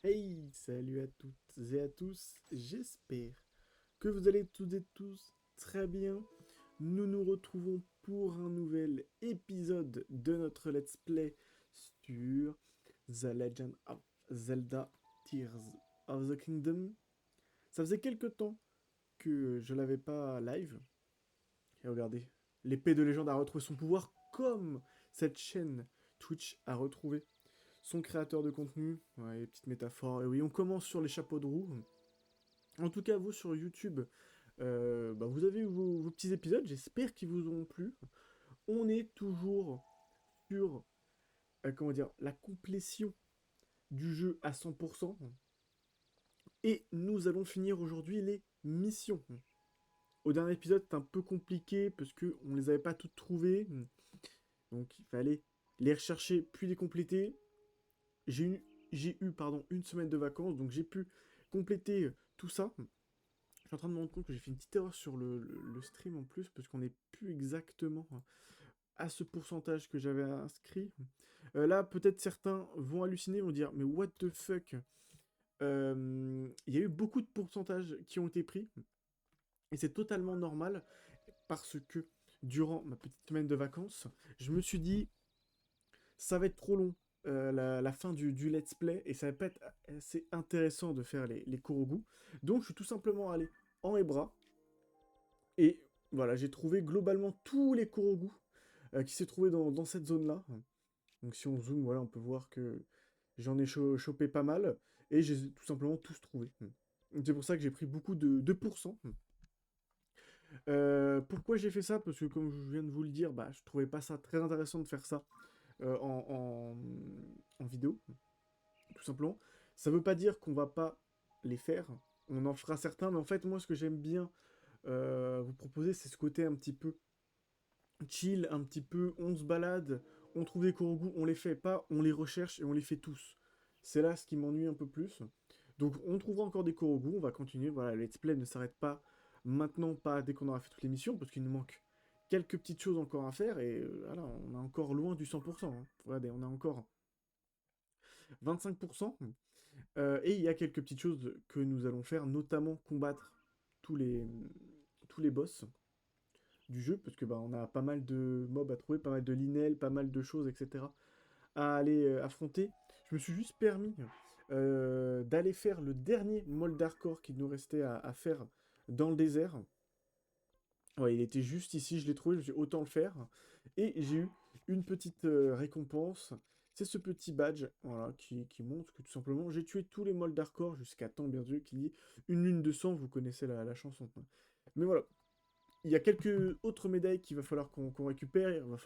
Hey, salut à toutes et à tous, j'espère que vous allez toutes et tous très bien. Nous nous retrouvons pour un nouvel épisode de notre Let's Play sur The Legend of Zelda Tears of the Kingdom. Ça faisait quelques temps que je l'avais pas live, et regardez, l'épée de légende a retrouvé son pouvoir comme cette chaîne Twitch a retrouvé son créateur de contenu. Ouais, les petites métaphores. Et oui, on commence sur les chapeaux de roue. En tout cas, vous sur YouTube, vous avez eu vos petits épisodes, j'espère qu'ils vous ont plu. On est toujours sur, comment dire, la complétion du jeu à 100%. Et nous allons finir aujourd'hui les missions. Au dernier épisode, c'était un peu compliqué parce qu'on ne les avait pas toutes trouvées. Donc il fallait les rechercher puis les compléter. J'ai eu une semaine de vacances, donc j'ai pu compléter tout ça. Je suis en train de me rendre compte que j'ai fait une petite erreur sur le stream en plus, parce qu'on n'est plus exactement à ce pourcentage que j'avais inscrit. Là, peut-être certains vont halluciner, vont dire, mais what the fuck. Il y a eu beaucoup de pourcentages qui ont été pris, et c'est totalement normal, parce que durant ma petite semaine de vacances, je me suis dit, ça va être trop long, la fin du let's play, et ça va pas être assez intéressant de faire les Korogu. Donc je suis tout simplement allé en Ebra, et voilà, j'ai trouvé globalement tous les Korogu qui s'est trouvé dans cette zone-là. Donc si on zoome, voilà, on peut voir que j'en ai chopé pas mal, et j'ai tout simplement tous trouvés. C'est pour ça que j'ai pris beaucoup de 2%. Pourquoi j'ai fait ça? Parce que comme je viens de vous le dire, bah, je trouvais pas ça très intéressant de faire ça en vidéo, tout simplement. Ça veut pas dire qu'on va pas les faire, on en fera certains, mais en fait, moi, ce que j'aime bien vous proposer, c'est ce côté un petit peu chill, un petit peu, on se balade, on trouve des Korogu, on les fait pas, on les recherche et on les fait tous. C'est là ce qui m'ennuie un peu plus. Donc on trouvera encore des Korogu, on va continuer, voilà, le let's play ne s'arrête pas maintenant, pas dès qu'on aura fait toutes les missions, parce qu'il nous manque quelques petites choses encore à faire, et voilà, on est encore loin du 100%. Hein. Regardez, on a encore 25%, et il y a quelques petites choses que nous allons faire, notamment combattre tous les, tous les boss du jeu, parce que bah, on a pas mal de mobs à trouver, pas mal de linels, pas mal de choses, etc. à aller affronter. Je me suis juste permis d'aller faire le dernier Moldarkor qu'il nous restait à faire dans le désert. Ouais, il était juste ici, je l'ai trouvé, je me suis dit, autant le faire. Et j'ai eu une petite récompense. C'est ce petit badge voilà, qui montre que tout simplement j'ai tué tous les Moldarkor jusqu'à temps bien sûr qu'il y ait une lune de sang, vous connaissez la chanson. Mais voilà, il y a quelques autres médailles qu'il va falloir qu'on récupère. Il va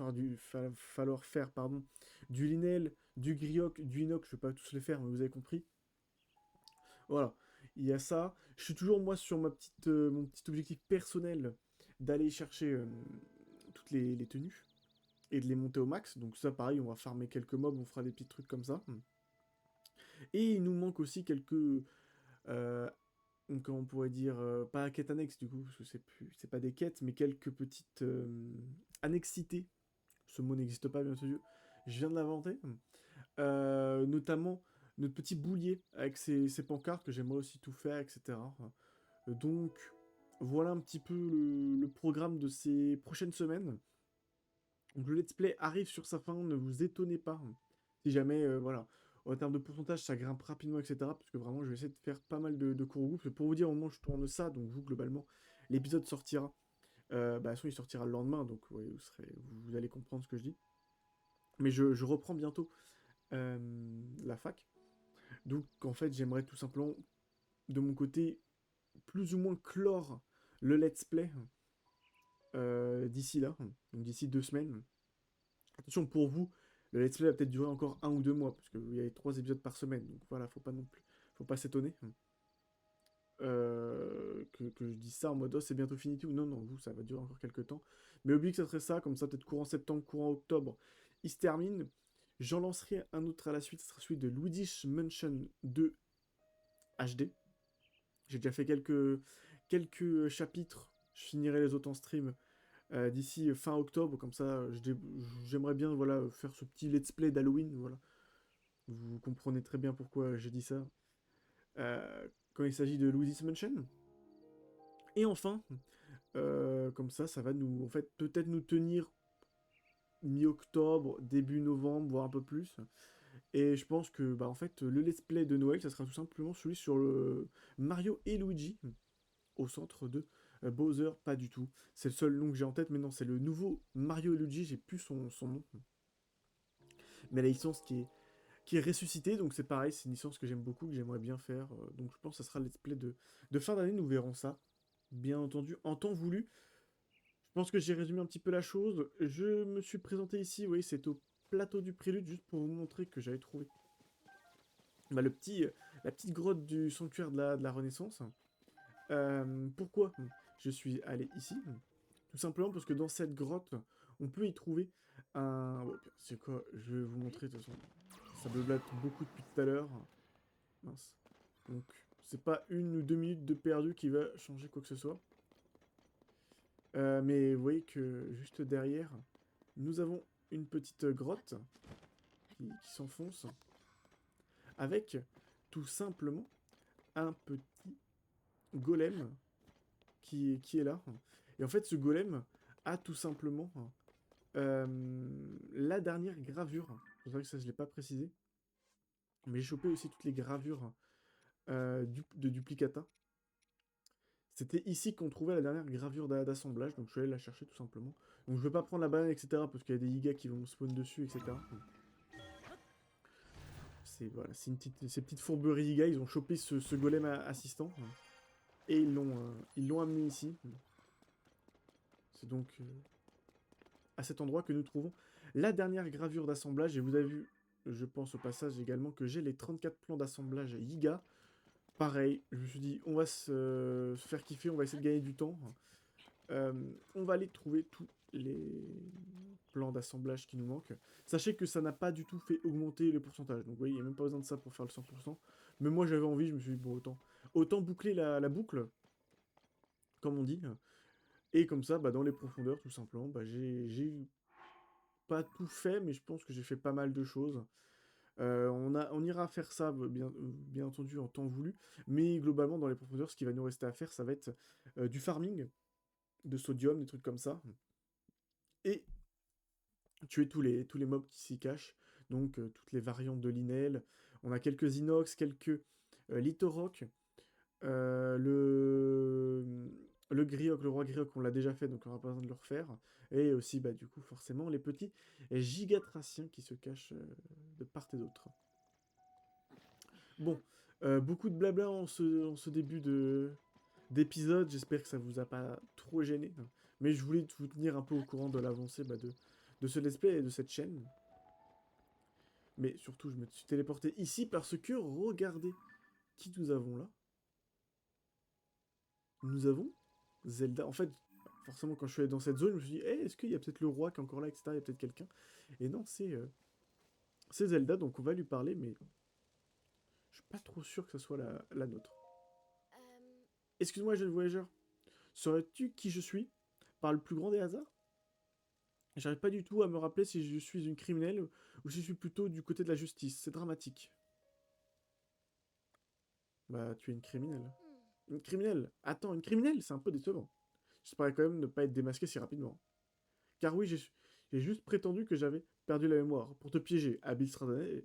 falloir faire pardon, du Linel, du Griok, du Inox. Je ne vais pas tous les faire, mais vous avez compris. Voilà, il y a ça. Je suis toujours moi sur mon petit objectif personnel d'aller chercher toutes les tenues et de les monter au max. Donc ça pareil, on va farmer quelques mobs, on fera des petits trucs comme ça. Et il nous manque aussi quelques comment on pourrait dire, pas quête annexe du coup, parce que c'est pas des quêtes, mais quelques petites annexités. Ce mot n'existe pas, bien sûr. Je viens de l'inventer. Notamment notre petit boulier avec ses pancartes que j'aimerais aussi tout faire, etc. Donc voilà un petit peu le programme de ces prochaines semaines. Donc le let's play arrive sur sa fin, ne vous étonnez pas. Si jamais, voilà, en termes de pourcentage, ça grimpe rapidement, etc. Parce que vraiment, je vais essayer de faire pas mal de Korogu. Parce que pour vous dire, au moment où je tourne ça, donc vous, globalement, l'épisode sortira. Bah, soit il sortira le lendemain, donc ouais, vous allez comprendre ce que je dis. Mais je reprends bientôt la fac. Donc en fait, j'aimerais tout simplement, de mon côté, plus ou moins clore le let's play d'ici là, donc d'ici 2 semaines. Attention, pour vous, le let's play va peut-être durer encore 1 ou 2 mois, parce qu'il y a 3 épisodes par semaine, donc voilà, faut pas non plus, faut pas s'étonner. Que je dis ça en mode oh, c'est bientôt fini tout. Non, non, vous, ça va durer encore quelques temps. Mais oubliez que ça serait ça, comme ça, peut-être courant septembre, courant octobre, il se termine. J'en lancerai un autre à la suite, ce sera celui de Luigi's Mansion 2 HD. J'ai déjà fait quelques chapitres, je finirai les autres en stream d'ici fin octobre, comme ça, j'aimerais bien voilà, faire ce petit let's play d'Halloween, voilà. Vous comprenez très bien pourquoi j'ai dit ça. Quand il s'agit de Luigi's Mansion. Et enfin, comme ça va nous, en fait, peut-être nous tenir mi-octobre, début novembre, voire un peu plus. Et je pense que, bah, en fait, le let's play de Noël, ça sera tout simplement celui sur le Mario et Luigi, au centre de Bowser, pas du tout. C'est le seul nom que j'ai en tête, mais non, c'est le nouveau Mario et Luigi, j'ai plus son nom. Mais la licence qui est ressuscitée, donc c'est pareil, c'est une licence que j'aime beaucoup, que j'aimerais bien faire. Donc je pense que ça sera le let's play de fin d'année, nous verrons ça. Bien entendu, en temps voulu. Je pense que j'ai résumé un petit peu la chose. Je me suis présenté ici, oui, c'est au plateau du Prélude, juste pour vous montrer que j'avais trouvé bah, la petite grotte du sanctuaire de la Renaissance. Pourquoi je suis allé ici? Tout simplement parce que dans cette grotte, on peut y trouver un... Bon, c'est quoi? Je vais vous montrer, de toute façon. Ça blablate beaucoup depuis tout à l'heure. Mince. Donc, c'est pas 1 ou 2 minutes de perdu qui va changer quoi que ce soit. Mais vous voyez que juste derrière, nous avons une petite grotte qui s'enfonce avec tout simplement un petit golem qui est là. Et en fait, ce golem a tout simplement euh, la dernière gravure. C'est vrai que ça, je ne l'ai pas précisé. Mais j'ai chopé aussi toutes les gravures de Duplicata. C'était ici qu'on trouvait la dernière gravure d'assemblage, donc je suis allé la chercher tout simplement. Donc je vais pas prendre la banane, etc. parce qu'il y a des gigas qui vont spawn dessus, etc. C'est voilà, ces petites fourberies gigas, ils ont chopé ce golem assistant et ils l'ont amené ici. C'est donc à cet endroit que nous trouvons la dernière gravure d'assemblage. Et vous avez vu, je pense au passage également, que j'ai les 34 plans d'assemblage giga. Pareil, je me suis dit, on va se faire kiffer, on va essayer de gagner du temps. Euh, on va aller trouver tous les plans d'assemblage qui nous manquent. Sachez que ça n'a pas du tout fait augmenter le pourcentage. Donc vous voyez, il n'y a même pas besoin de ça pour faire le 100%. Mais moi j'avais envie, je me suis dit, bon, autant boucler la boucle, comme on dit. Et comme ça, bah, dans les profondeurs, tout simplement, bah, j'ai pas tout fait, mais je pense que j'ai fait pas mal de choses. On ira faire ça, bien entendu, en temps voulu. Mais globalement, dans les profondeurs, ce qui va nous rester à faire, ça va être du farming, de sodium, des trucs comme ça. Et tuer tous les mobs qui s'y cachent. Donc, toutes les variantes de l'inel. On a quelques inox, quelques lithorock. Le grioc, le roi grioc, on l'a déjà fait, donc on n'aura pas besoin de le refaire. Et aussi, bah, du coup, forcément, les petits gigatraciens qui se cachent de part et d'autre. Bon, beaucoup de blabla en ce début d'épisode. J'espère que ça vous a pas trop gêné. Mais je voulais vous tenir un peu au courant de l'avancée de ce let's play et de cette chaîne. Mais surtout, je me suis téléporté ici parce que, regardez, qui nous avons là? Nous avons Zelda. En fait, forcément, quand je suis allé dans cette zone, je me suis dit, est-ce qu'il y a peut-être le roi qui est encore là, etc. Il y a peut-être quelqu'un. Et non, c'est Zelda, donc on va lui parler, mais je suis pas trop sûr que ce soit la nôtre. Excuse-moi, jeune voyageur. Saurais-tu qui je suis par le plus grand des hasards? J'arrive pas du tout à me rappeler si je suis une criminelle ou si je suis plutôt du côté de la justice. C'est dramatique. Bah, tu es une criminelle. Une criminelle. Attends, une criminelle, c'est un peu décevant. J'espérais quand même ne pas être démasqué si rapidement. Car oui, j'ai juste prétendu que j'avais perdu la mémoire. Pour te piéger. Habile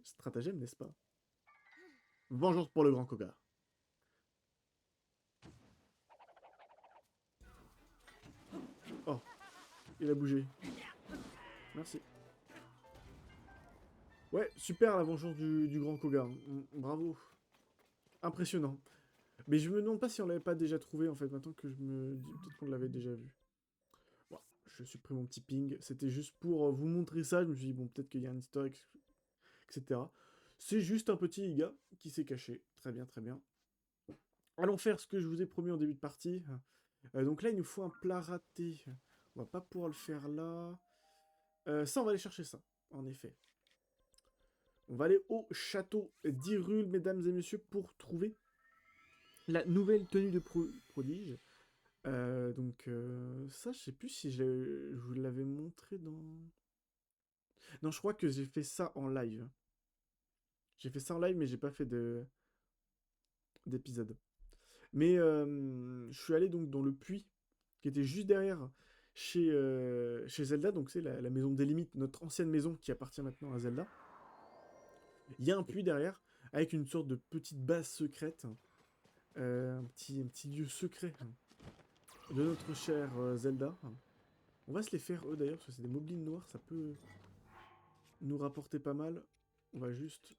stratagème, n'est-ce pas? Vengeance pour le grand Koga. Oh, il a bougé. Merci. Ouais, super la vengeance du grand Koga. Bravo. Impressionnant. Mais je me demande pas si on l'avait pas déjà trouvé en fait, maintenant que je me dis peut-être qu'on l'avait déjà vu. Bon, je supprime mon petit ping. C'était juste pour vous montrer ça. Je me suis dit, bon, peut-être qu'il y a un historique, etc. C'est juste un petit Iga qui s'est caché. Très bien, très bien. Allons faire ce que je vous ai promis en début de partie. Donc là, il nous faut un plat raté. On va pas pouvoir le faire là. Ça, on va aller chercher ça, en effet. On va aller au château d'Hyrule, mesdames et messieurs, pour trouver la nouvelle tenue de prodige. Ça, je sais plus si je vous l'avais montré dans... Non, je crois que j'ai fait ça en live. J'ai fait ça en live, mais j'ai pas fait d'épisode. Mais je suis allé donc dans le puits qui était juste derrière chez Zelda, donc c'est la maison des limites, notre ancienne maison qui appartient maintenant à Zelda. Il y a un puits derrière avec une sorte de petite base secrète, un petit lieu secret de notre cher Zelda. On va se les faire eux d'ailleurs parce que c'est des moblins noirs, ça peut nous rapporter pas mal. On va juste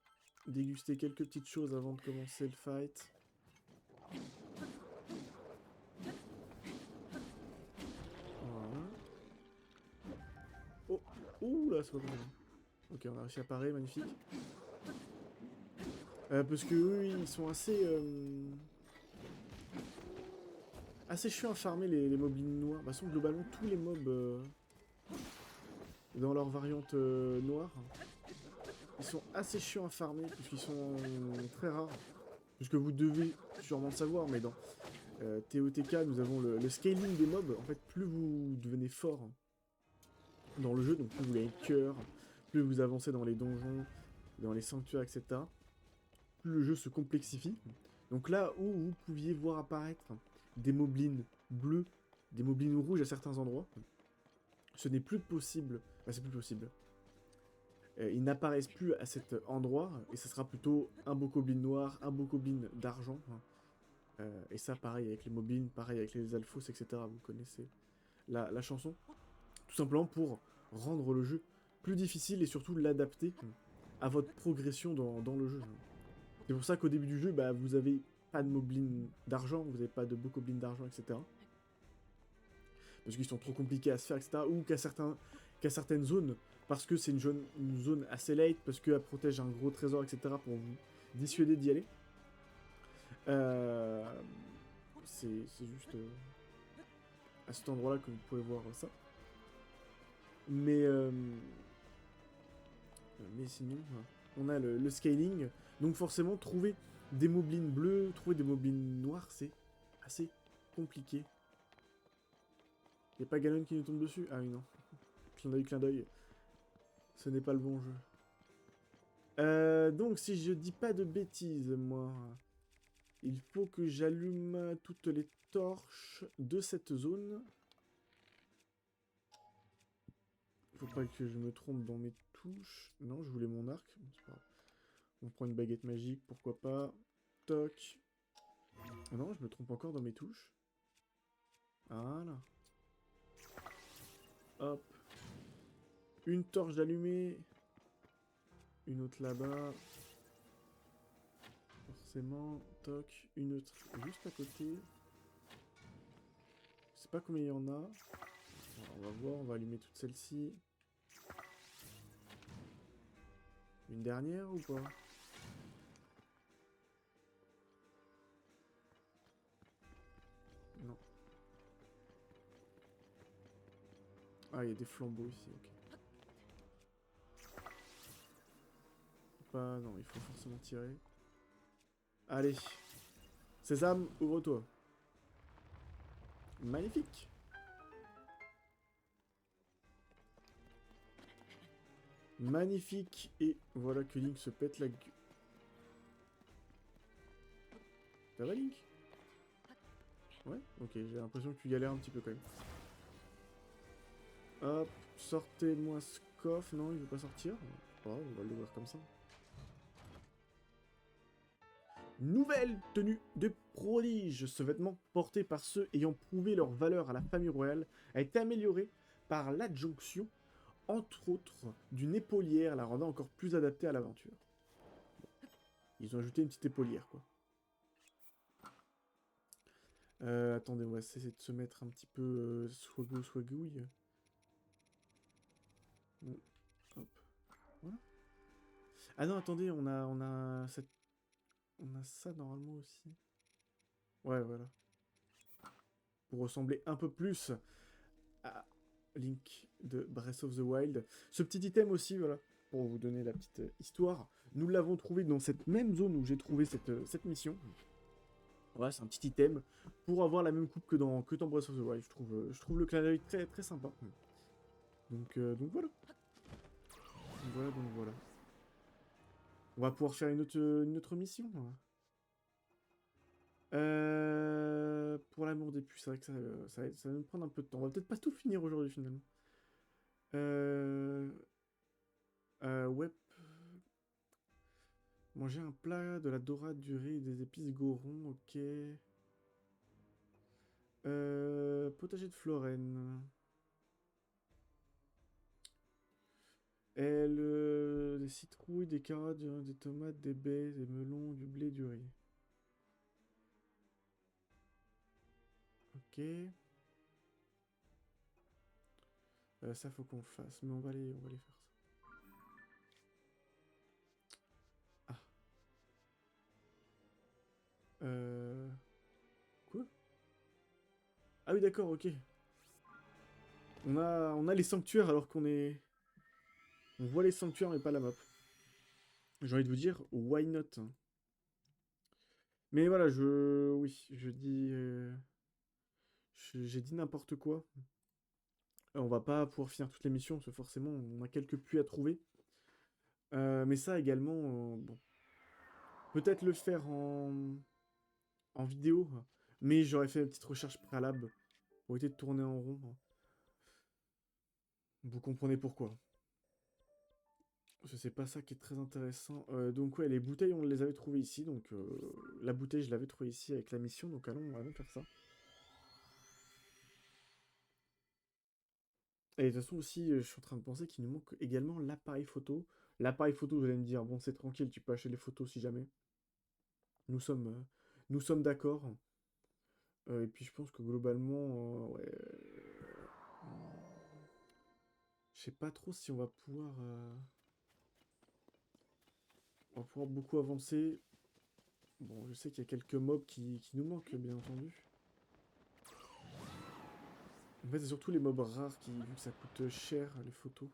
déguster quelques petites choses avant de commencer le fight. Voilà. Oh, ouh là, c'est pas possible. Ok, on a réussi à parer, magnifique. Parce que eux, ils sont assez chiants à farmer les moblins noirs. De toute façon, globalement, tous les mobs dans leur variante noire, ils sont assez chiants à farmer puisqu'ils sont très rares. Puisque vous devez sûrement le savoir, mais dans TOTK, nous avons le scaling des mobs. En fait, plus vous devenez fort dans le jeu, donc plus vous gagnez de cœur, plus vous avancez dans les donjons, dans les sanctuaires, etc., plus le jeu se complexifie. Donc là où vous pouviez voir apparaître des moblins bleus, des moblins rouges à certains endroits, ce n'est plus possible. Enfin, c'est plus possible. Ils n'apparaissent plus à cet endroit, et ce sera plutôt un bokoblin noir, un bokoblin d'argent. Et ça, pareil avec les moblins, pareil avec les alphos, etc. Vous connaissez la chanson. Tout simplement pour rendre le jeu plus difficile et surtout l'adapter à votre progression dans le jeu. C'est pour ça qu'au début du jeu, bah, vous avez pas de moblins d'argent, vous n'avez pas de bokoblins d'argent, etc. Parce qu'ils sont trop compliqués à se faire, etc. Ou qu'à certaines zones, parce que c'est une zone assez late, parce qu'elle protège un gros trésor, etc. pour vous dissuader d'y aller. C'est juste à cet endroit-là que vous pouvez voir ça. Mais sinon, on a le scaling. Donc forcément, trouver des moblins bleus, trouver des moblins noirs, c'est assez compliqué. Y'a pas Ganon qui nous tombe dessus? Ah oui, non. Clin d'œil, clin d'œil. Ce n'est pas le bon jeu. Donc, si je dis pas de bêtises, moi, il faut que j'allume toutes les torches de cette zone. Faut pas que je me trompe dans mes touches. Non, je voulais mon arc. C'est pas grave. On prend une baguette magique, pourquoi pas. Toc. Ah non, je me trompe encore dans mes touches. Voilà. Hop. Une torche d'allumée. Une autre là-bas. Forcément. Toc. Une autre juste à côté. Je sais pas combien il y en a. Alors, on va voir, on va allumer toutes celles-ci. Une dernière ou pas? Non. Ah, il y a des flambeaux ici, ok. Pas... Non, il faut forcément tirer. Allez. Sésame, ouvre-toi. Magnifique. Magnifique. Et voilà que Link se pète la gueule. Ça va, Link? Ouais? Ok, j'ai l'impression que tu galères un petit peu quand même. Hop, sortez-moi ce coffre. Non, il veut pas sortir. Oh, on va l'ouvrir comme ça. Nouvelle tenue de prodige. Ce vêtement, porté par ceux ayant prouvé leur valeur à la famille royale, a été amélioré par l'adjonction, entre autres, d'une épaulière, la rendant encore plus adaptée à l'aventure. Ils ont ajouté une petite épaulière, quoi. Attendez, on va essayer de se mettre un petit peu swagouille. Hop. Voilà. Ah non, attendez, on a ça normalement aussi. Ouais, voilà. Pour ressembler un peu plus à Link de Breath of the Wild. Ce petit item aussi, voilà, pour vous donner la petite histoire, nous l'avons trouvé dans cette même zone où j'ai trouvé cette mission. Voilà, c'est un petit item pour avoir la même coupe que dans Breath of the Wild. Je trouve le clin d'œil très, très sympa. Donc voilà. Donc voilà. On va pouvoir faire une autre mission. Pour l'amour des puces, c'est vrai que ça va nous prendre un peu de temps. On va peut-être pas tout finir aujourd'hui finalement. Euh... Ouais. Manger un plat, de la dorade, du riz et des épices Goron, ok. Potager de Florène. Des citrouilles, des carottes, des tomates, des baies, des melons, du blé, du riz. Ok. Ça faut qu'on le fasse, mais on va les faire ça. Ah. Euh... Quoi? Ah oui, d'accord, ok. On a les sanctuaires alors qu'on est... On voit les sanctuaires mais pas la map. J'ai envie de vous dire, why not, hein. Mais voilà, Oui, je dis... J'ai dit n'importe quoi. On va pas pouvoir finir toutes les missions, parce que forcément, on a quelques puits à trouver. Mais ça également, bon. Peut-être le faire en vidéo, mais j'aurais fait une petite recherche préalable pour éviter de tourner en rond. Vous comprenez pourquoi. Parce que c'est pas ça qui est très intéressant. Donc ouais, les bouteilles, on les avait trouvées ici. Donc la bouteille, je l'avais trouvée ici avec la mission. Donc allons faire ça. Et de toute façon aussi, je suis en train de penser qu'il nous manque également l'appareil photo. L'appareil photo, vous allez me dire, bon c'est tranquille, tu peux acheter les photos si jamais. Nous sommes, euh, nous sommes d'accord. Et puis je pense que globalement, ouais, je sais pas trop si on va pouvoir beaucoup avancer. Bon, je sais qu'il y a quelques mobs qui nous manquent, bien entendu. En fait, c'est surtout les mobs rares vu que ça coûte cher, les photos.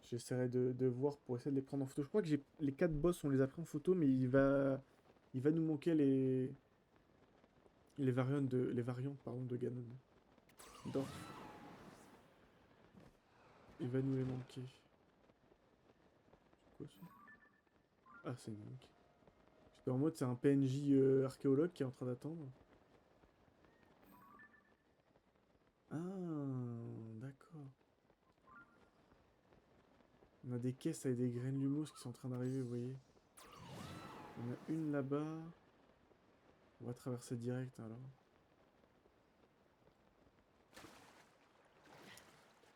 J'essaierai de voir pour essayer de les prendre en photo. Je crois que les 4 boss, on les a pris en photo, mais il va nous manquer les variantes pardon, de Ganon. Dorf. Il va nous les manquer. C'est quoi ça? Ah, c'est une manque. J'étais en mode, c'est un PNJ archéologue qui est en train d'attendre. Ah, d'accord. On a des caisses avec des graines lumos qui sont en train d'arriver, vous voyez. On a une là-bas. On va traverser direct alors.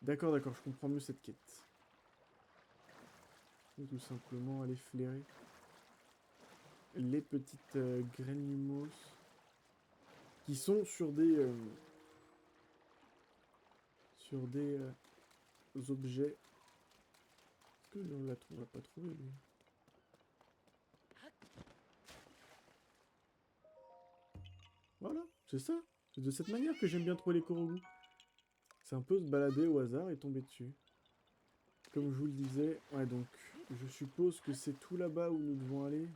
D'accord, d'accord, je comprends mieux cette quête. Ou tout simplement aller flairer les petites graines lumos qui sont sur des objets. Est-ce que on l'a pas trouvé lui? Voilà, c'est ça. C'est de cette manière que j'aime bien trouver les Korogu. C'est un peu se balader au hasard et tomber dessus. Comme je vous le disais, ouais donc je suppose que c'est tout là-bas où nous devons aller.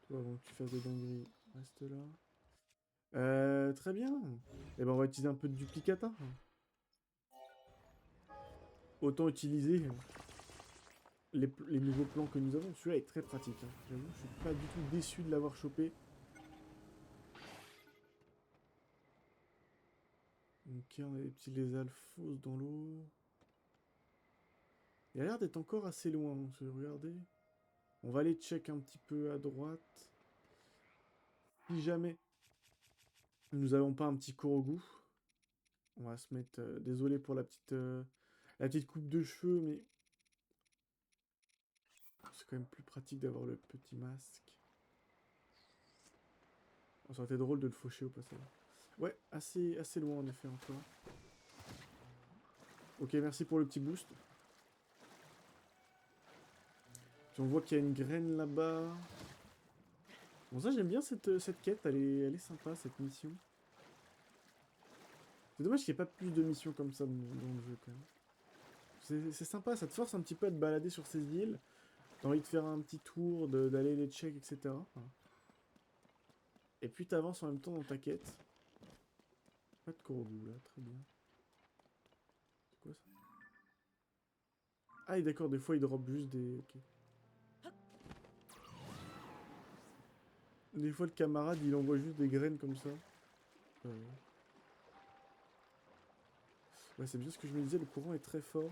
Toi avant que tu fasses des dingueries, reste là. Très bien. Et ben on va utiliser un peu de duplicata. Autant utiliser les nouveaux plans que nous avons. Celui-là est très pratique, hein. J'avoue, je suis pas du tout déçu de l'avoir chopé. Ok, on a des petits lézards fausses dans l'eau. Il a l'air d'être encore assez loin, hein, regardez. On va aller check un petit peu à droite. Si jamais nous n'avons pas un petit Korogu, on va se mettre... désolé pour la petite coupe de cheveux, mais c'est quand même plus pratique d'avoir le petit masque. Ça aurait été drôle de le faucher au passage. Ouais, assez loin en effet encore. Ok, merci pour le petit boost. Puis on voit qu'il y a une graine là-bas. Bon, ça j'aime bien cette quête, elle est sympa cette mission. C'est dommage qu'il n'y ait pas plus de missions comme ça dans le jeu quand même. C'est sympa, ça te force un petit peu à te balader sur ces îles. T'as envie de faire un petit tour, d'aller les check, etc. Enfin, et puis t'avances en même temps dans ta quête. Pas de Korogu là, très bien. C'est quoi ça? Ah, et d'accord, des fois, il drop juste des... ok. Des fois, le camarade, il envoie juste des graines comme ça. Euh, Ouais, c'est bien ce que je me disais, le courant est très fort.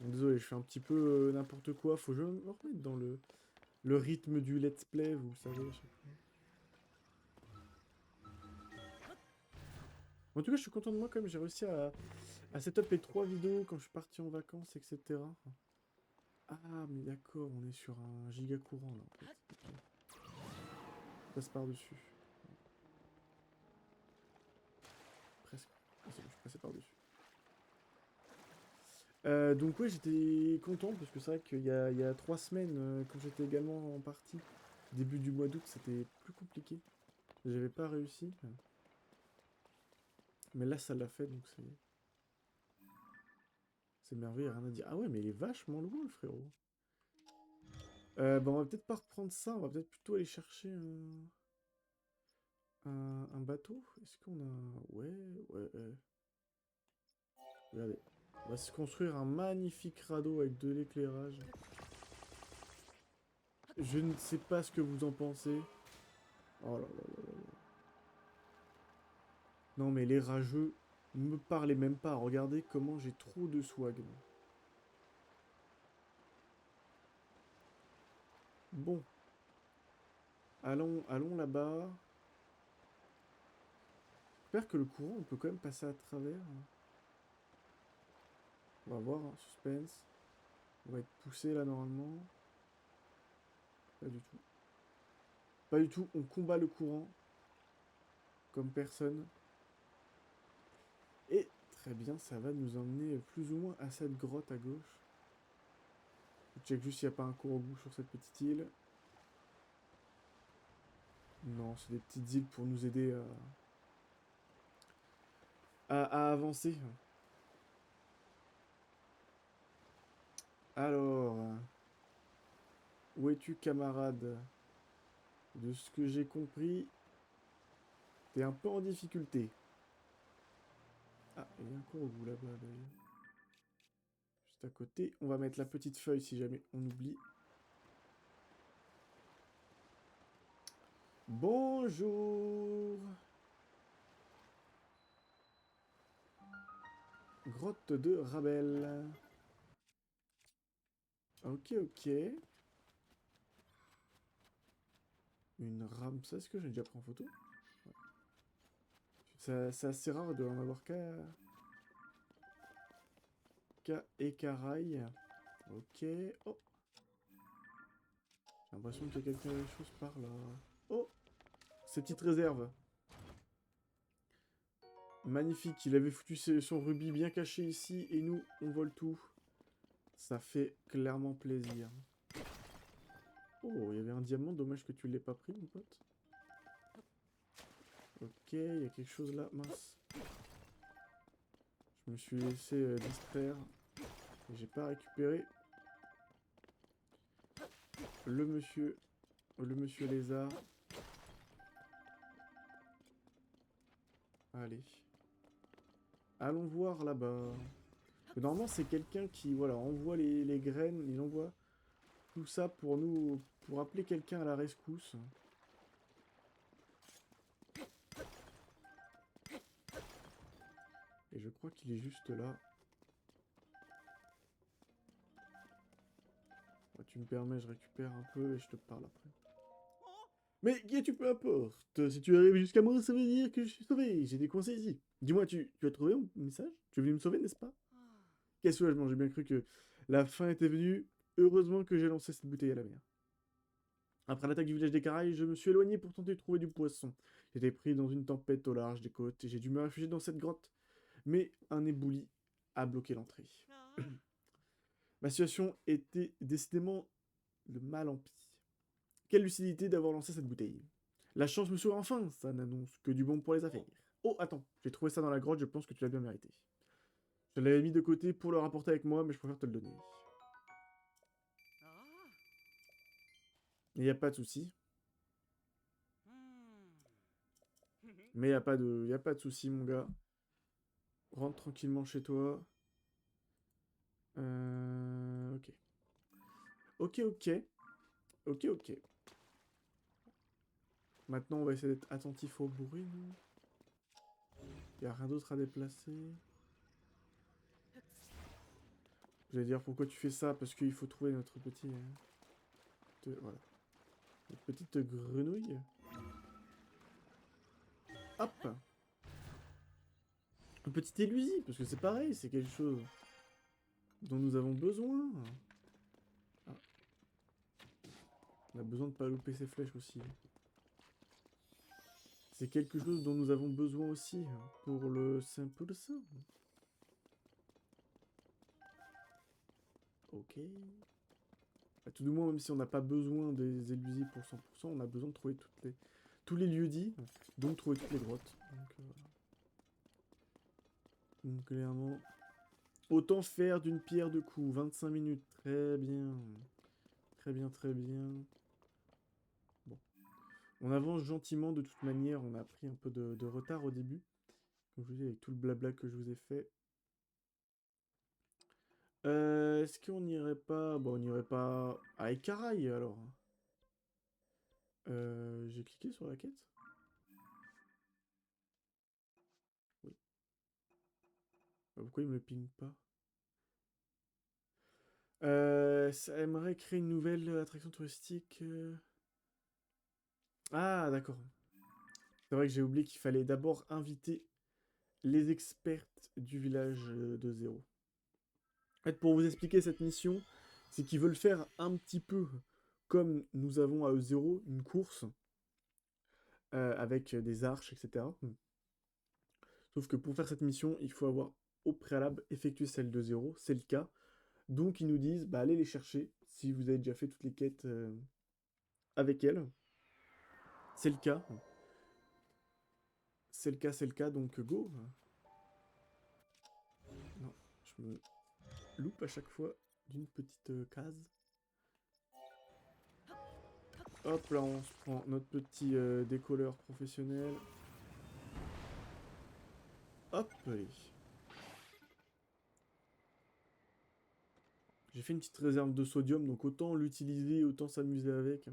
Bon, désolé, je fais un petit peu n'importe quoi. Faut que je me remette dans le rythme du let's play, vous savez, à chaque fois. En tout cas, je suis content de moi quand même. J'ai réussi à setup les 3 vidéos quand je suis parti en vacances, etc. Ah, mais d'accord, on est sur un giga courant là, en fait. Ok. Je passe par-dessus. Presque. Ah, c'est bon, je suis passé par-dessus. Donc ouais, j'étais content parce que c'est vrai qu'il y a 3 semaines, quand j'étais également en partie, début du mois d'août, c'était plus compliqué. J'avais pas réussi. Mais là, ça l'a fait, donc c'est merveilleux, rien à dire. Ah ouais, mais il est vachement loin, le frérot. Bah, on va peut-être pas reprendre ça, on va peut-être plutôt aller chercher un bateau. Est-ce qu'on a... Ouais, ouais, regardez. On va se construire un magnifique radeau avec de l'éclairage. Je ne sais pas ce que vous en pensez. Oh là là là là là. Non mais les rageux, ne me parlez même pas. Regardez comment j'ai trop de swag, moi. Bon, allons là-bas. J'espère que le courant, on peut quand même passer à travers. On va voir, hein, suspense. On va être poussé là normalement. Pas du tout. Pas du tout, on combat le courant. Comme personne. Et très bien, ça va nous emmener plus ou moins à cette grotte à gauche. Je check juste s'il n'y a pas un courant sur cette petite île. Non, c'est des petites îles pour nous aider à avancer. Alors, où es-tu, camarade? De ce que j'ai compris, t'es un peu en difficulté. Ah, il y a un courant là-bas d'ailleurs. Juste à côté. On va mettre la petite feuille si jamais on oublie. Bonjour! Grotte de Rabel. Ok, ok. Une rame, ça, est-ce que j'ai déjà pris en photo? Ouais. C'est assez rare de en avoir qu'à Écaraille. Ok. Oh, j'ai l'impression qu'il y a quelque chose par là. Oh, ces petites réserves. Magnifique, il avait foutu son rubis bien caché ici, et nous, on vole tout. Ça fait clairement plaisir. Oh, il y avait un diamant, dommage que tu l'aies pas pris, mon pote. Ok, il y a quelque chose là, mince. Je me suis laissé distraire. J'ai pas récupéré le monsieur lézard. Allez. Allons voir là-bas. Normalement, c'est quelqu'un qui, voilà, envoie les graines, il envoie tout ça pour nous, pour appeler quelqu'un à la rescousse. Et je crois qu'il est juste là. Ouais, tu me permets, je récupère un peu et je te parle après. Mais qui es-tu, peu importe. Si tu arrives jusqu'à moi, ça veut dire que je suis sauvé. J'ai des conseils ici. Dis-moi, tu as trouvé mon message? Tu es venu me sauver, n'est-ce pas? Quel soulagement, j'ai bien cru que la fin était venue. Heureusement que j'ai lancé cette bouteille à la mer. Après l'attaque du village des Caraïbes, je me suis éloigné pour tenter de trouver du poisson. J'étais pris dans une tempête au large des côtes et j'ai dû me réfugier dans cette grotte. Mais un éboulis a bloqué l'entrée. Ma situation était décidément le mal en pis. Quelle lucidité d'avoir lancé cette bouteille. La chance me sourit enfin, ça n'annonce que du bon pour les affaires. Oh, attends, j'ai trouvé ça dans la grotte, je pense que tu l'as bien mérité. Je l'avais mis de côté pour le rapporter avec moi, mais je préfère te le donner. Il n'y a pas de souci. Mais il n'y a pas de souci, mon gars. Rentre tranquillement chez toi. Ok. Ok, ok. Ok, ok. Maintenant, on va essayer d'être attentif au bruit. Il n'y a rien d'autre à déplacer. Vous allez dire pourquoi tu fais ça? Parce qu'il faut trouver notre petit... voilà. Notre petite grenouille. Hop! Un petit élusi, parce que c'est pareil, c'est quelque chose dont nous avons besoin. Ah. On a besoin de pas louper ses flèches aussi. C'est quelque chose dont nous avons besoin aussi, pour le simple ça. Ok. À tout du moins, même si on n'a pas besoin des élusies pour 100%, on a besoin de trouver tous les lieux-dits, donc trouver toutes les grottes. Donc clairement, autant faire d'une pierre deux coups. 25 minutes, très bien. Très bien, très bien. Bon. On avance gentiment de toute manière, on a pris un peu de retard au début. Comme je vous dis, avec tout le blabla que je vous ai fait. Est-ce qu'on n'irait pas... Bon, on n'irait pas à Ekarai alors. J'ai cliqué sur la quête. Oui. Pourquoi il me le ping pas? Ça aimerait créer une nouvelle attraction touristique. Ah, d'accord. C'est vrai que j'ai oublié qu'il fallait d'abord inviter les expertes du village de zéro. En fait, pour vous expliquer cette mission, c'est qu'ils veulent faire un petit peu comme nous avons à E0, une course avec des arches, etc. Sauf que pour faire cette mission, il faut avoir au préalable effectué celle de zéro, c'est le cas. Donc ils nous disent, bah allez les chercher, si vous avez déjà fait toutes les quêtes avec elles. C'est le cas. C'est le cas, donc go. Non, je me loupe à chaque fois d'une petite case. Hop là, on se prend notre petit décolleur professionnel. Hop, allez. J'ai fait une petite réserve de sodium, donc autant l'utiliser, autant s'amuser avec.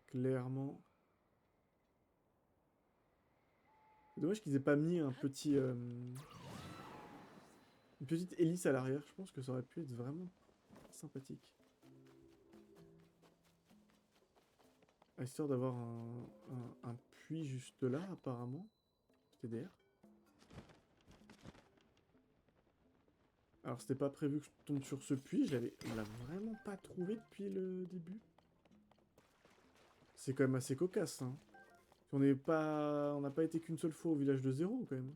Clairement. C'est dommage qu'ils aient pas mis un petit... une petite hélice à l'arrière. Je pense que ça aurait pu être vraiment sympathique. Histoire d'avoir un puits juste là, apparemment. TDR. Alors, c'était pas prévu que je tombe sur ce puits. On l'a vraiment pas trouvé depuis le début. C'est quand même assez cocasse, hein. On n'a pas été qu'une seule fois au village de zéro, quand même.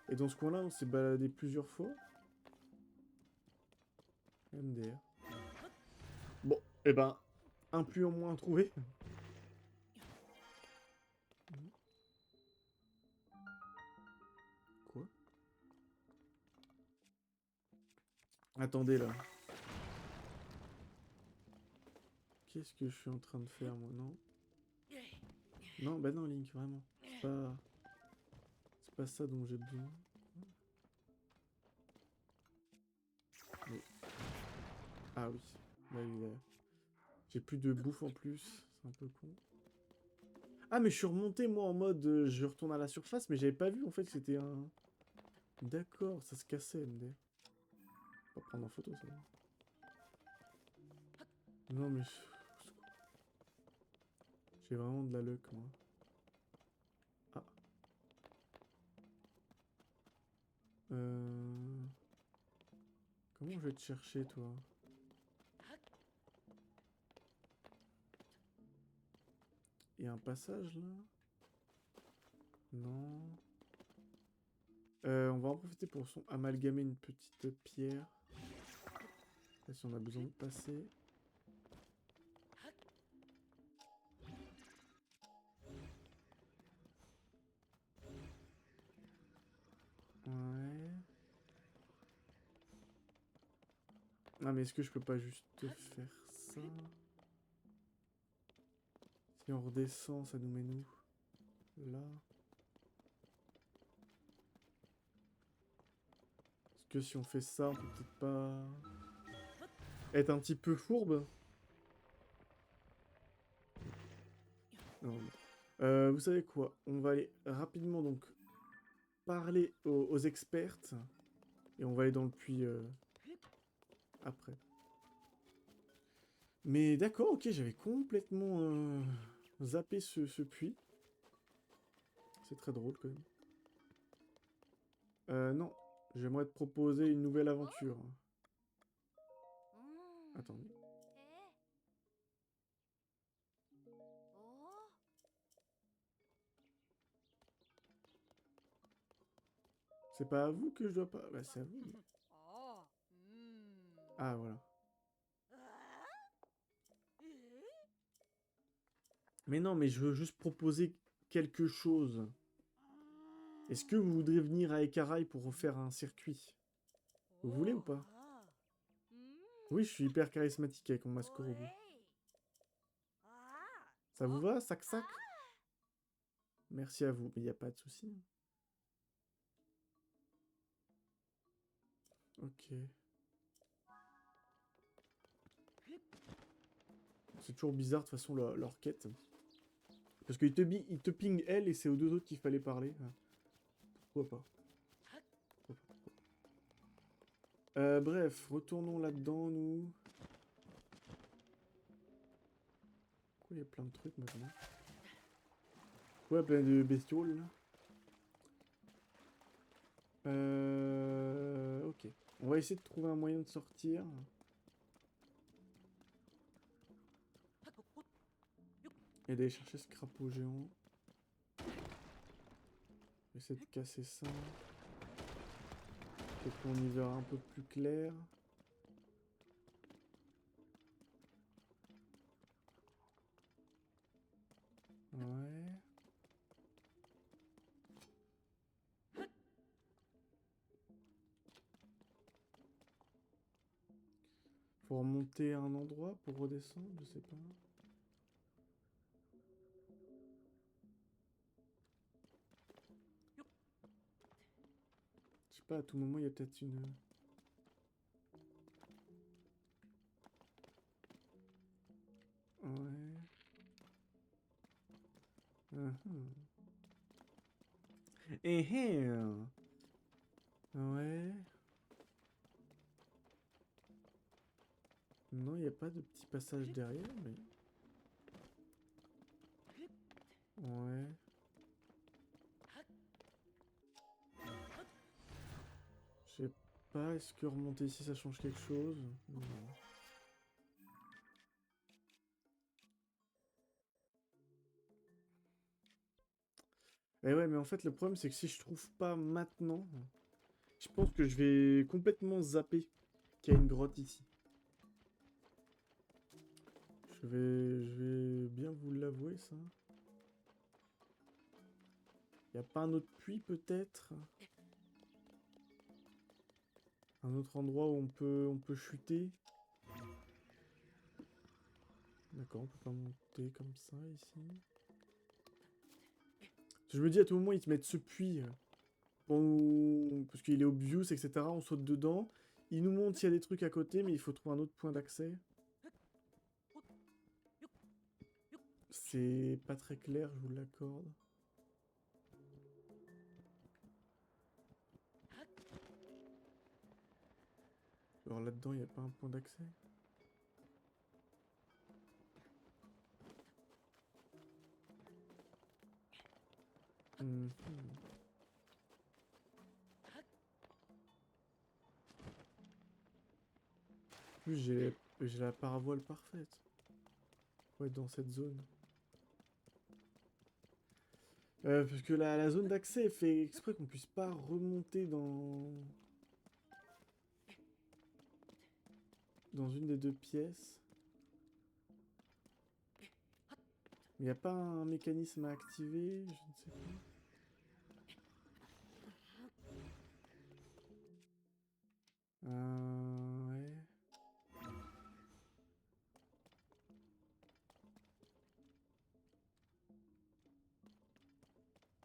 Et dans ce coin-là, on s'est baladé plusieurs fois. MDR. Bon, et ben, un puits en moins trouvé. Quoi? Attendez, là. Qu'est-ce que je suis en train de faire, moi? Non. Non, bah non, Link, vraiment. C'est pas ça dont j'ai besoin. Mais... Ah oui. Là, j'ai plus de bouffe en plus. C'est un peu con. Ah, mais je suis remonté, moi, en mode... je retourne à la surface, mais j'avais pas vu, en fait, que c'était un... D'accord, ça se cassait, MD. On va prendre en photo, ça. Non, mais... J'ai vraiment de la luck, moi. Ah. Comment je vais te chercher, toi? Il y a un passage, là? Non. On va en profiter pour amalgamer une petite pierre. Là, si on a besoin de passer. Ouais. Ah, mais est-ce que je peux pas juste faire ça? Si on redescend, ça nous met nous? Là. que si on fait ça, on peut peut-être pas être un petit peu fourbe. Non. Vous savez quoi? On va aller rapidement donc parler aux expertes et on va aller dans le puits après. Mais d'accord, ok, j'avais complètement zappé ce puits. C'est très drôle quand même. Non, j'aimerais te proposer une nouvelle aventure. Attendez. C'est pas à vous que je dois pas... Bah c'est à vous. Mais... Ah voilà. Mais non, mais je veux juste proposer quelque chose. Est-ce que vous voudrez venir à Ekarai pour refaire un circuit? Vous voulez ou pas? Oui, je suis hyper charismatique avec mon masque robot. Ça vous va, sac-sac? Merci à vous, mais il n'y a pas de souci. Ok. C'est toujours bizarre de toute façon leur quête. Parce qu'il te ping elle et c'est aux deux autres qu'il fallait parler. Ah. Pourquoi pas? Bref, retournons là-dedans, nous. Pourquoi il y a plein de trucs maintenant? Ouais, plein de bestioles, là. Ok. On va essayer de trouver un moyen de sortir. Et d'aller chercher ce crapaud géant. Essayer de casser ça. Peut-être qu'on y verra un peu plus clair. Ouais. Faut remonter à un endroit pour redescendre, je sais pas. Je sais pas, à tout moment il y a peut-être une... Ouais. Ouais. Non, il n'y a pas de petit passage derrière, mais... Ouais. Je sais pas, est-ce que remonter ici ça change quelque chose? Non. Eh ouais, mais en fait, le problème, c'est que si je trouve pas maintenant, je pense que je vais complètement zapper qu'il y a une grotte ici. Je vais bien vous l'avouer, ça. Y a pas un autre puits, peut-être? Un autre endroit où on peut chuter? D'accord, on peut pas monter comme ça, ici. Je me dis, à tout moment, ils te mettent ce puits... parce qu'il est obvious, etc. On saute dedans. Il nous montre s'il y a des trucs à côté, mais il faut trouver un autre point d'accès. C'est pas très clair, je vous l'accorde. Alors là-dedans, il n'y a pas un point d'accès. Mhm. En plus, j'ai la paravoile parfaite. Pour être dans cette zone. Parce que la zone d'accès est fait exprès qu'on puisse pas remonter dans une des deux pièces. Mais il n'y a pas un mécanisme à activer, je ne sais pas. Ouais.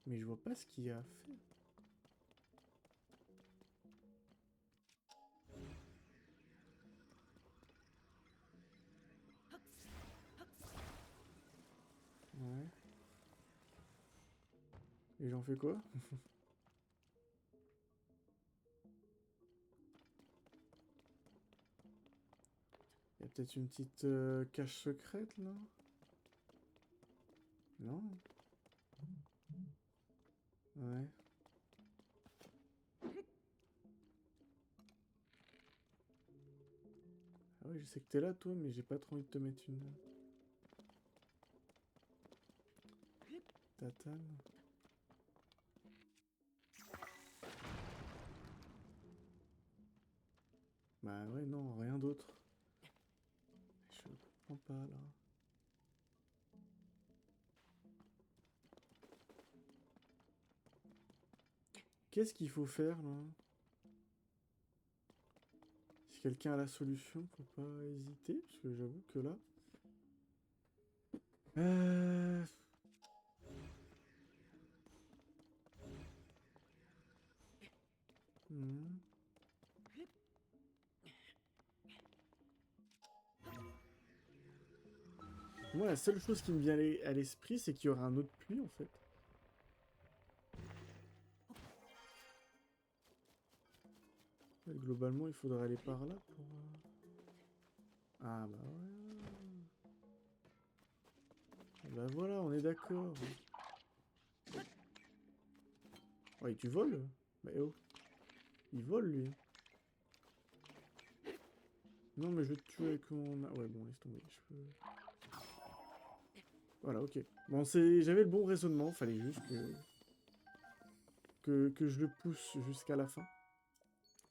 Mais je vois pas ce qu'il y a à faire. Et j'en fais quoi? Il y a peut-être une petite cache secrète là? Non? Ouais. Ah oui, je sais que t'es là toi, mais j'ai pas trop envie de te mettre une tatane. Bah ouais, non, rien d'autre. Je comprends pas là. Qu'est-ce qu'il faut faire là? Si quelqu'un a la solution, faut pas hésiter, parce que j'avoue que là... Euh... hmm. Moi, la seule chose qui me vient à l'esprit, c'est qu'il y aura un autre puits, en fait. Ouais, globalement, il faudrait aller par là pour... Ah bah ouais. Bah voilà, on est d'accord. Ouais, tu voles? Bah oh. Il vole, lui. Non, mais je vais te tuer avec mon... Ouais, bon, laisse tomber. Je peux... Voilà, ok. Bon, j'avais le bon raisonnement, fallait juste que je le pousse jusqu'à la fin.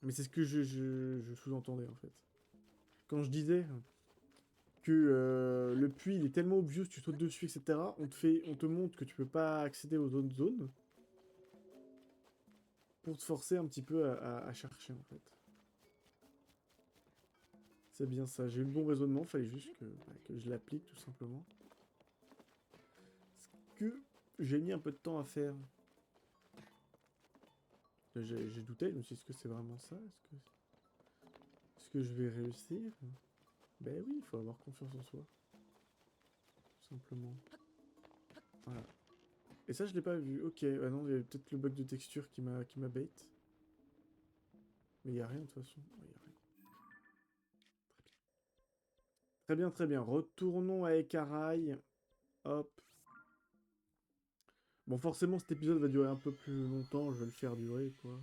Mais c'est ce que je sous-entendais, en fait. Quand je disais que le puits, il est tellement obvious, tu sautes dessus, etc., on te montre que tu peux pas accéder aux autres zones pour te forcer un petit peu à chercher, en fait. C'est bien ça, j'ai eu le bon raisonnement, fallait juste que je l'applique, tout simplement. Ce que j'ai mis un peu de temps à faire. J'ai douté, je me suis dit, est-ce que c'est vraiment ça? Est-ce que je vais réussir? Ben oui, il faut avoir confiance en soi. Tout simplement. Voilà. Et ça, je l'ai pas vu. Ok, ah non, il y avait peut-être le bug de texture qui m'a bait. Mais il y a rien de toute façon. Ouais, y a rien. Très bien, très bien. Retournons à Ekarai. Hop. Bon, forcément, cet épisode va durer un peu plus longtemps. Je vais le faire durer, quoi.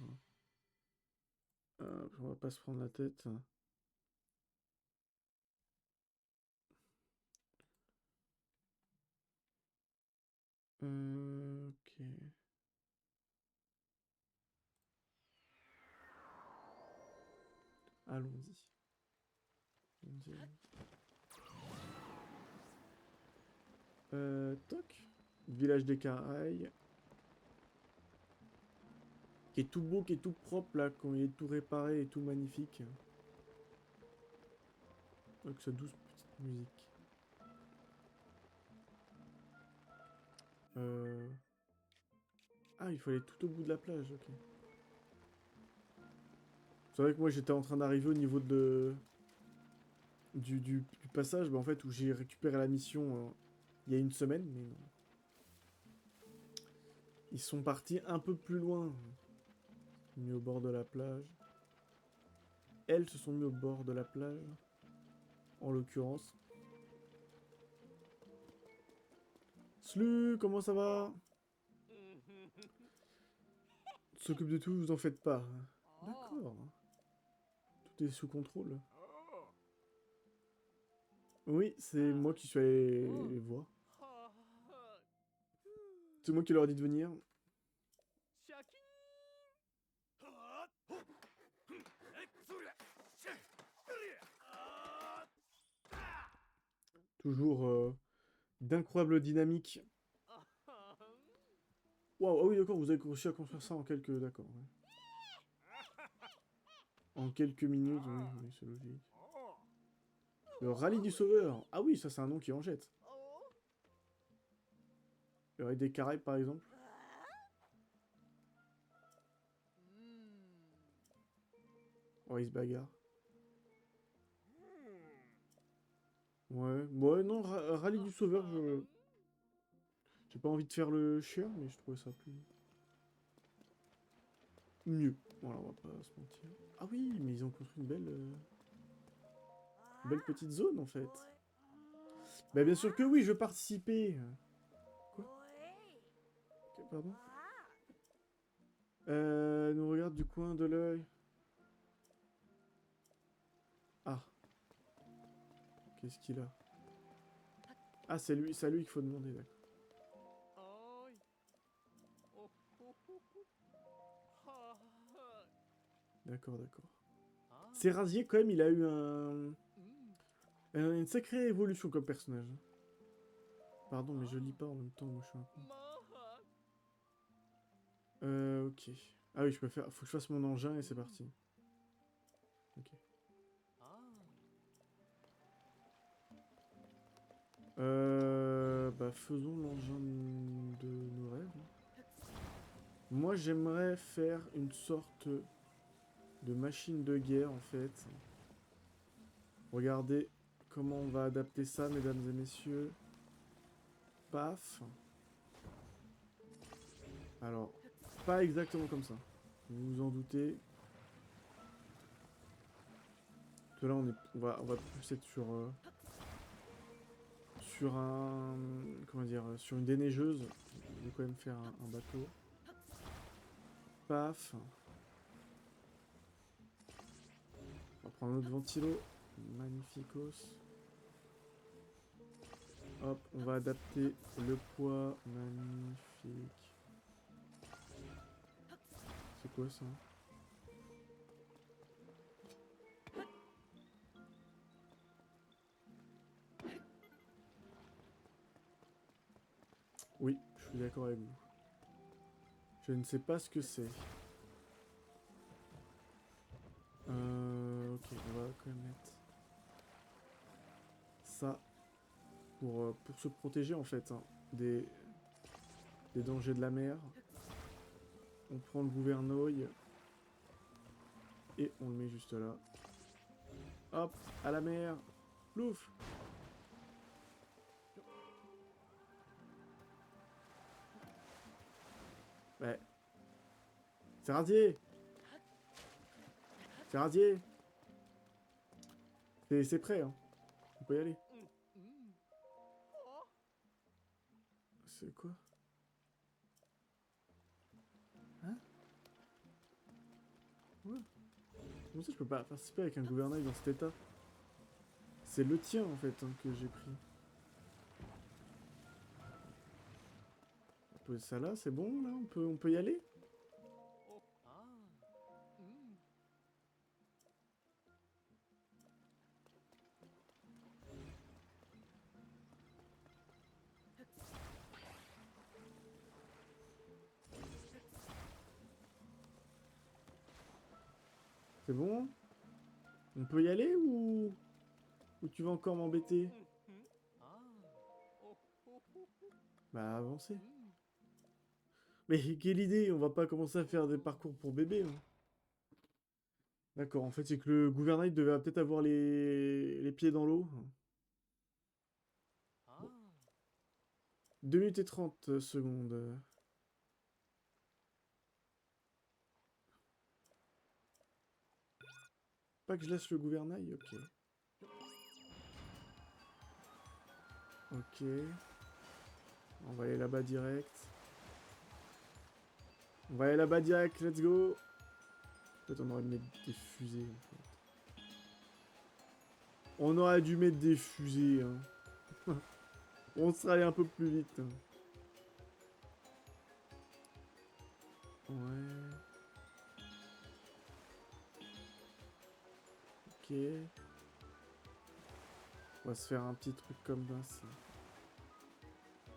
On va pas se prendre la tête. Ok. Allons-y. Allons-y. Toc. Village d'Ekarai. Qui est tout beau, qui est tout propre, là. Quand il est tout réparé et tout magnifique. Avec sa douce petite musique. Euh... Ah, il faut aller tout au bout de la plage, ok. C'est vrai que moi j'étais en train d'arriver au niveau du passage en fait, où j'ai récupéré la mission il y a une semaine, mais non. Ils sont partis un peu plus loin. Mis au bord de la plage. Elles se sont mis au bord de la plage, en l'occurrence. Slu, comment ça va? On s'occupe de tout, vous en faites pas. D'accord. Tout est sous contrôle. Oui, c'est moi qui suis allé les voir. C'est moi qui leur ai dit de venir. Toujours d'incroyables dynamiques. Waouh, ah oui, d'accord, vous avez réussi à construire ça en quelques... D'accord, ouais. En quelques minutes, oui, oui c'est logique. Le rallye du sauveur. Ah oui, ça c'est un nom qui en jette. Le rallye des Caraïbes, par exemple. Oh, il se bagarre. Ouais, ouais, non, rallye du sauveur, je... J'ai pas envie de faire le chien, mais je trouvais ça plus... mieux. Voilà, on va pas se mentir. Ah oui, mais ils ont construit une belle petite zone, en fait. Bah bien sûr que oui, je veux participer. Quoi? Ok, pardon. Nous regarde du coin de l'œil. Ah. Qu'est-ce qu'il a? Ah, c'est à lui qu'il faut demander, d'accord. D'accord, d'accord. Serrazier, quand même, il a eu une sacrée évolution comme personnage. Pardon, mais je lis pas en même temps, moi je suis un con. Ok. Ah oui, je peux faire... Faut que je fasse mon engin et c'est parti. Ok. Bah faisons l'engin de nos rêves. Moi j'aimerais faire une sorte de machine de guerre en fait. Regardez comment on va adapter ça, mesdames et messieurs. Paf. Alors, pas exactement comme ça. Vous vous en doutez. Parce que là, on va plus être sur un... Comment dire? Sur une déneigeuse. On va quand même faire un bateau. Paf. On va prendre un autre ventilo. Magnificos. Hop, on va adapter le poids. Magnifique. C'est quoi ça? Oui, je suis d'accord avec vous. Je ne sais pas ce que c'est. Ok, on va quand même mettre ça pour se protéger en fait hein, des dangers de la mer. On prend le gouvernail et on le met juste là. Hop, à la mer. Plouf. Ouais. C'est radié. C'est radié. C'est prêt, hein. On peut y aller. C'est quoi? Hein? Ouais. Comment ça je peux pas participer avec un gouvernail dans cet état? C'est le tien en fait hein, que j'ai pris. On peut ça là, c'est bon là, on peut y aller? C'est bon? On peut y aller ou tu vas encore m'embêter? Bah avancez. Mais quelle idée, on va pas commencer à faire des parcours pour bébé. Hein. D'accord, en fait c'est que le gouvernail devait peut-être avoir les pieds dans l'eau. Bon. 2 minutes et 30 secondes. Pas que je laisse le gouvernail, ok. Ok. On va aller là-bas direct. On va aller là-bas direct, let's go. Peut-être on aurait dû mettre des fusées en fait. On aurait dû mettre des fusées. Hein. On serait allé un peu plus vite. Hein. Ouais. Ok. On va se faire un petit truc comme ça.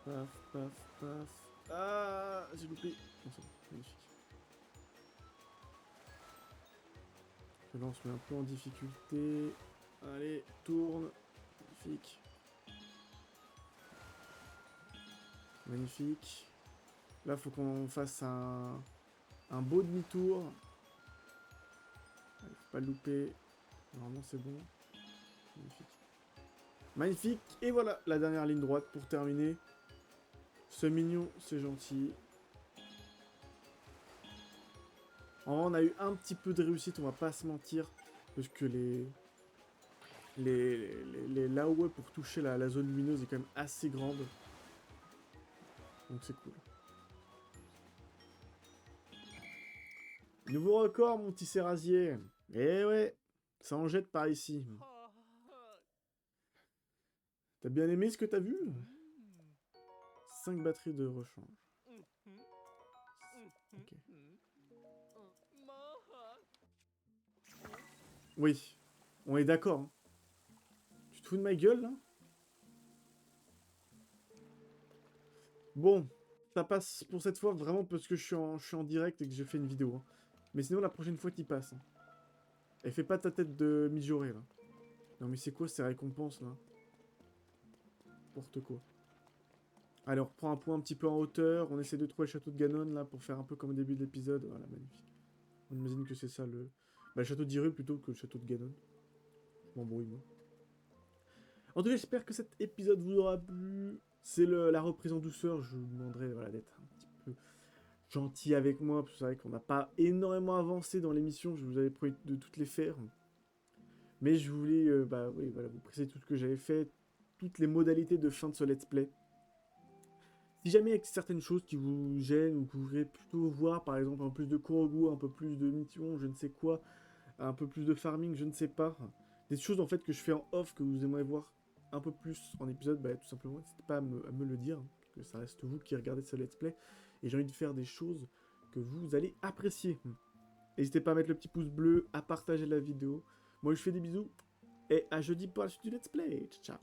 Paf, paf, paf. Ah, j'ai loupé. Bon, c'est bon, magnifique. Là, on se met un peu en difficulté. Allez, tourne. Magnifique. Magnifique. Là, faut qu'on fasse un beau demi-tour. Faut pas le louper. Normalement, c'est bon. Magnifique. Magnifique. Et voilà, la dernière ligne droite pour terminer. C'est mignon, c'est gentil. On a eu un petit peu de réussite, on va pas se mentir, parce que les là-haut pour toucher la zone lumineuse est quand même assez grande. Donc c'est cool. Nouveau record, mon petit Serrazier. Eh ouais, ça en jette par ici. T'as bien aimé ce que t'as vu? 5 batteries de rechange. Ok. Oui, on est d'accord. Hein. Tu te fous de ma gueule, là? Bon, ça passe pour cette fois vraiment parce que je suis en direct et que j'ai fait une vidéo. Hein. Mais sinon, la prochaine fois, t'y passes. Hein. Et fais pas ta tête de mijauré, là. Non mais c'est quoi ces récompenses, là? N'importe quoi. Allez, on reprend un point un petit peu en hauteur. On essaie de trouver le château de Ganon, là, pour faire un peu comme au début de l'épisode. Voilà, magnifique. On imagine que c'est ça le... Bah, le château d'Hyrule plutôt que le château de Ganon. Je m'embrouille, moi. En tout cas, j'espère que cet épisode vous aura plu. C'est la reprise en douceur. Je vous demanderai voilà, d'être un petit peu gentil avec moi. Parce que c'est vrai qu'on n'a pas énormément avancé dans l'émission. Je vous avais promis de toutes les faire. Mais je voulais bah, oui, voilà, vous préciser tout ce que j'avais fait. Toutes les modalités de fin de ce let's play. Si jamais il y a certaines choses qui vous gênent ou que vous voudrez plutôt voir, par exemple un peu plus de Korogu, un peu plus de Mission, je ne sais quoi, un peu plus de farming, je ne sais pas. Des choses en fait que je fais en off que vous aimeriez voir un peu plus en épisode, bah tout simplement, n'hésitez pas à me le dire, hein, parce que ça reste vous qui regardez ce let's play, et j'ai envie de faire des choses que vous allez apprécier. N'hésitez pas à mettre le petit pouce bleu, à partager la vidéo. Moi je fais des bisous, et à jeudi pour la suite du let's play. Ciao.